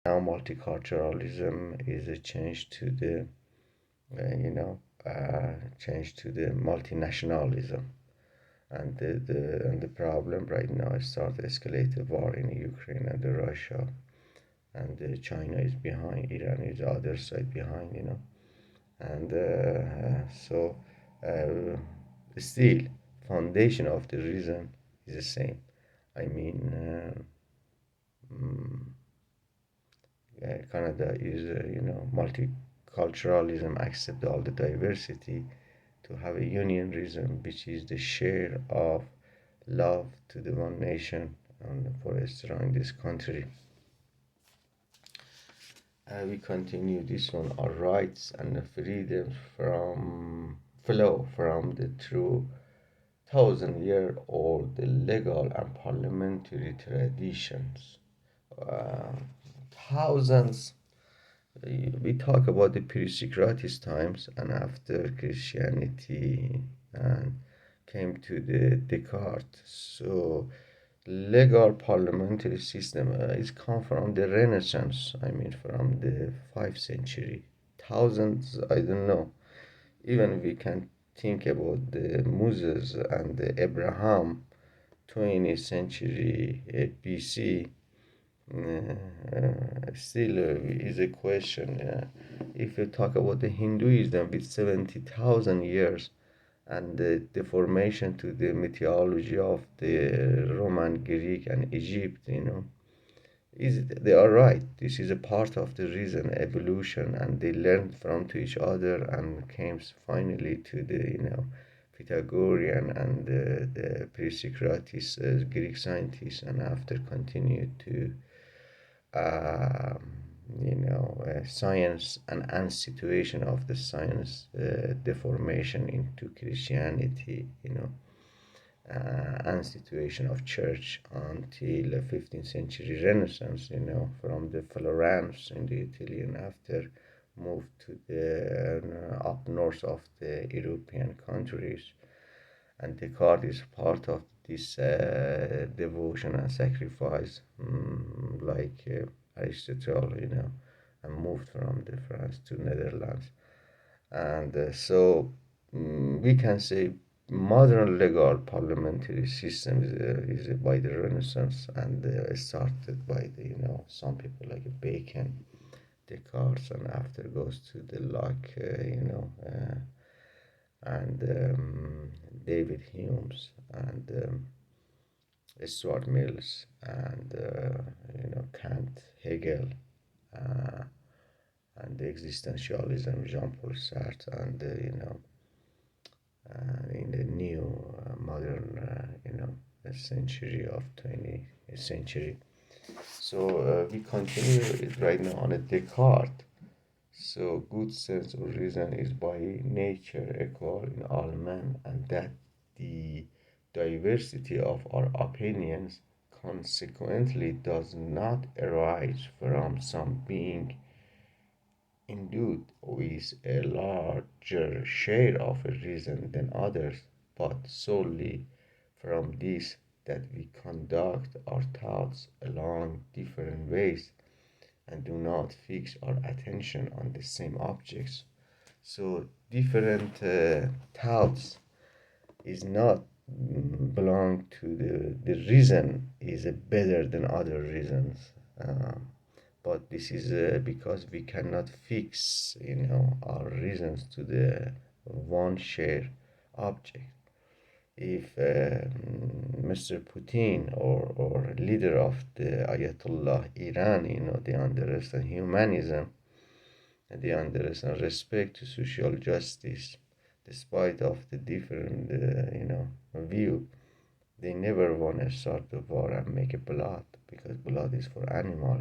now multiculturalism is a change to the you know change to the multinationalism, and the problem right now is start escalated war in Ukraine and Russia, and China is behind, Iran is the other side behind, and so uh, still foundation of the reason is the same. I mean, mm, Canada is multiculturalism, accept all the diversity, to have a union reason, which is the share of love to the one nation and for a strong this country. We continue this one. Our rights and the freedoms from flow from the true 1,000-year-old legal and parliamentary traditions. Uh, Thousands. We talk about the pre-Socrates times, and after Christianity and came to the Descartes. So legal parliamentary system is come from the Renaissance. I mean, from the 5th century. Thousands, I don't know. Even we can think about the Moses and the Abraham, 20th century BC. Still is a question. If you talk about the Hinduism with 70,000 years, and the formation to the mythology of the Roman, Greek, and Egypt, they are right. This is a part of the reason evolution, and they learned from to each other and came finally to the Pythagorean and the pre-Socrates Greek scientists, and after continued to science and situation of the science deformation into Christianity, and situation of church until the 15th century Renaissance, from the Florence in the Italian after moved to the up north of the European countries, and Descartes is part of this devotion and sacrifice, like Aristotle, and moved from the France to Netherlands, and so we can say modern legal parliamentary system is by the Renaissance, and started by the some people like Bacon, Descartes, and after goes to the Locke, and David Humes and Stuart Mills and Kant, Hegel, uh, and the existentialism Jean-Paul Sartre, and in the new modern century of 20th century. So we continue it right now on a Descartes. So good sense of reason is by nature equal in all men, and that the diversity of our opinions consequently does not arise from some being endowed with a larger share of a reason than others, but solely from this that we conduct our thoughts along different ways and do not fix our attention on the same objects. So different thoughts is not belong to the reason is better than other reasons. But this is because we cannot fix our reasons to the one share object. If Mr. Putin or leader of the Ayatollah Iran, they understand humanism, and they understand respect to social justice, despite of the different, view, they never want to start the war and make a blood, because blood is for animal,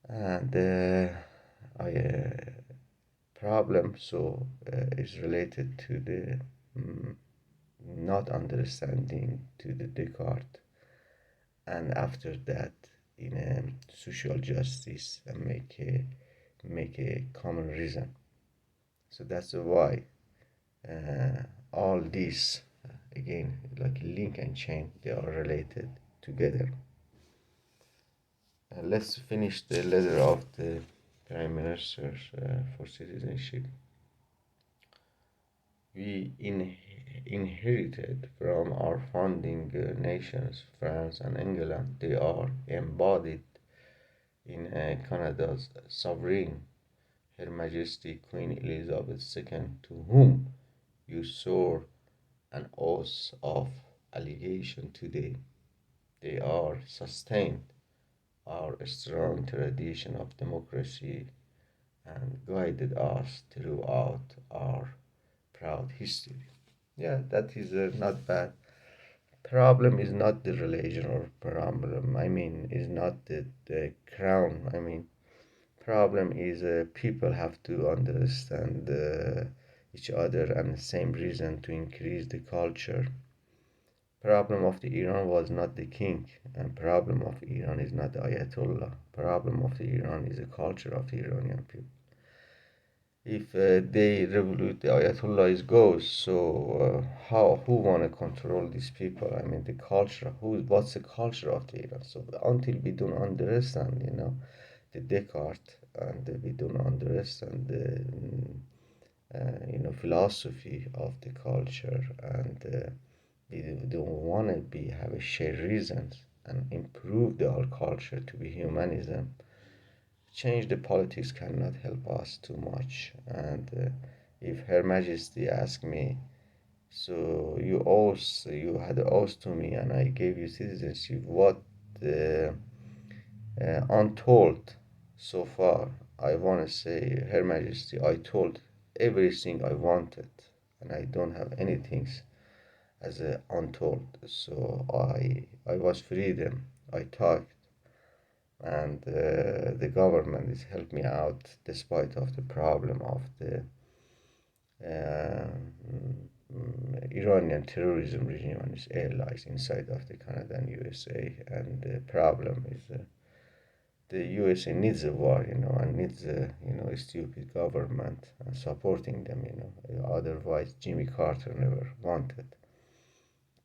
and I problem so is related to the not understanding to the Descartes, and after that in a social justice and make a common reason. So that's why all these again like link and chain, they are related together. let's finish the letter of the Prime Minister for citizenship. We inherited from our founding nations, France and England. They are embodied in Canada's sovereign, Her Majesty Queen Elizabeth II, to whom you swore an oath of allegiance today. They are sustained our strong tradition of democracy and guided us throughout our proud history. Yeah, that is not bad. Problem is not the religion or problem. I mean, is not the crown. I mean, problem is people have to understand each other and the same reason to increase the culture. Problem of the Iran was not the king, and problem of Iran is not the Ayatollah. Problem of the Iran is the culture of the Iranian people. If they revolute, the Ayatollah is goes. So who wanna control these people? I mean, the culture. What's the culture of the Iran? So until we don't understand, the Descartes, and we don't understand the philosophy of the culture, and we don't want to be have a shared reasons and improve the our culture to be humanism. Change the politics cannot help us too much. And if Her Majesty asked me, so you had an oath to me, and I gave you citizenship. What untold so far? I want to say, Her Majesty, I told everything I wanted, and I don't have anything as untold. So I was freedom. I talked, and the government has helped me out despite of the problem of the Iranian terrorism regime and its allies inside of the Canada and USA. And the problem is the USA needs a war, and needs a stupid government and supporting them, Otherwise, Jimmy Carter never wanted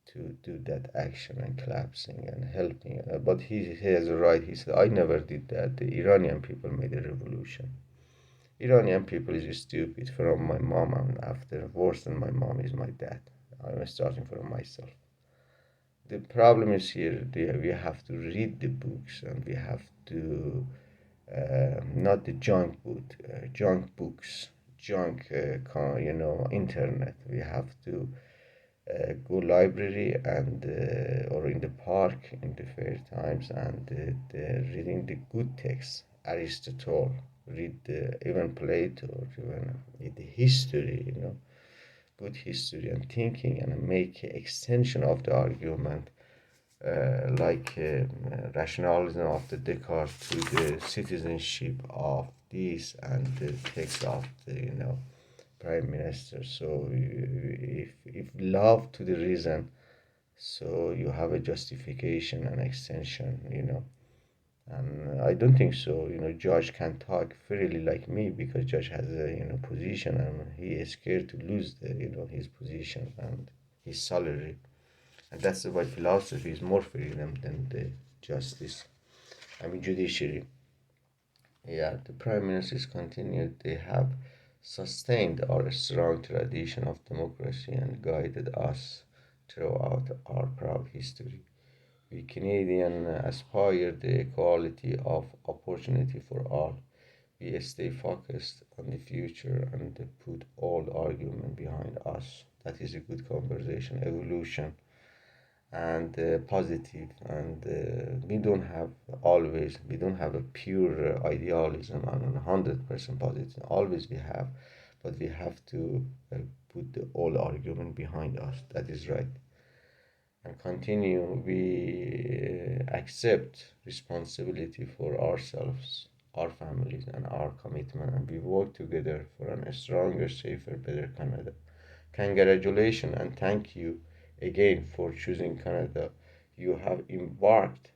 to do that action and collapsing and helping. But he has a right. He said, I never did that. The Iranian people made a revolution. Iranian people is stupid from my mom, and after worse than my mom is my dad. I'm starting from myself. The problem is here, we have to read the books, and we have to not the junk books, junk internet. We have to go library and or in the park in the fair times, and reading the good texts, Aristotle, read even Plato, or even the history, good history and thinking, and make extension of the argument, like rationalism of the Descartes to the citizenship of this and the text of the prime minister. So if love to the reason, so you have a justification and extension, and I don't think so. Judge can talk freely like me, because judge has a position, and he is scared to lose the his position and his salary, and that's why philosophy is more freedom than the justice. I mean judiciary. Yeah, the prime ministers continued. They have sustained our strong tradition of democracy and guided us throughout our proud history. We Canadians aspire the equality of opportunity for all. We stay focused on the future and put all argument behind us. That is a good conversation, evolution, and positive. And we don't have a pure idealism and 100% positive. Always we have, but we have to put the all argument behind us. That is right. And continue, we accept responsibility for ourselves, our families, and our commitment, and we work together for a stronger, safer, better Canada. Congratulations and thank you again for choosing Canada. You have embarked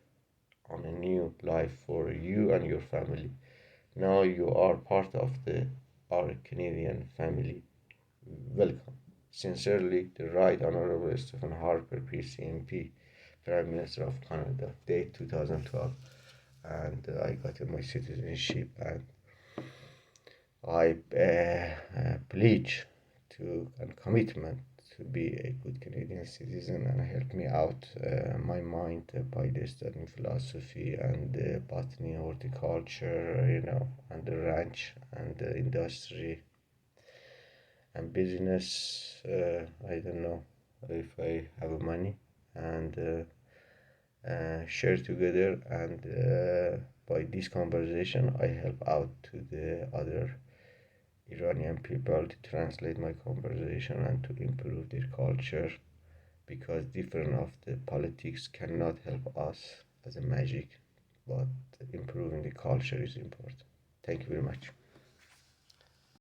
on a new life for you and your family. Now you are part of our Canadian family. Welcome. Sincerely, the Right Honorable Stephen Harper, PCMP, Prime Minister of Canada, date 2012. and I got my citizenship, and I pledge to and commitment to be a good Canadian citizen, and help me out my mind by the studying philosophy and botany, horticulture, and the ranch and the industry and business. I don't know if I have money and share together, and by this conversation I help out to the other Iranian people to translate my conversation and to improve their culture, because different of the politics cannot help us as a magic, but improving the culture is important. Thank you very much.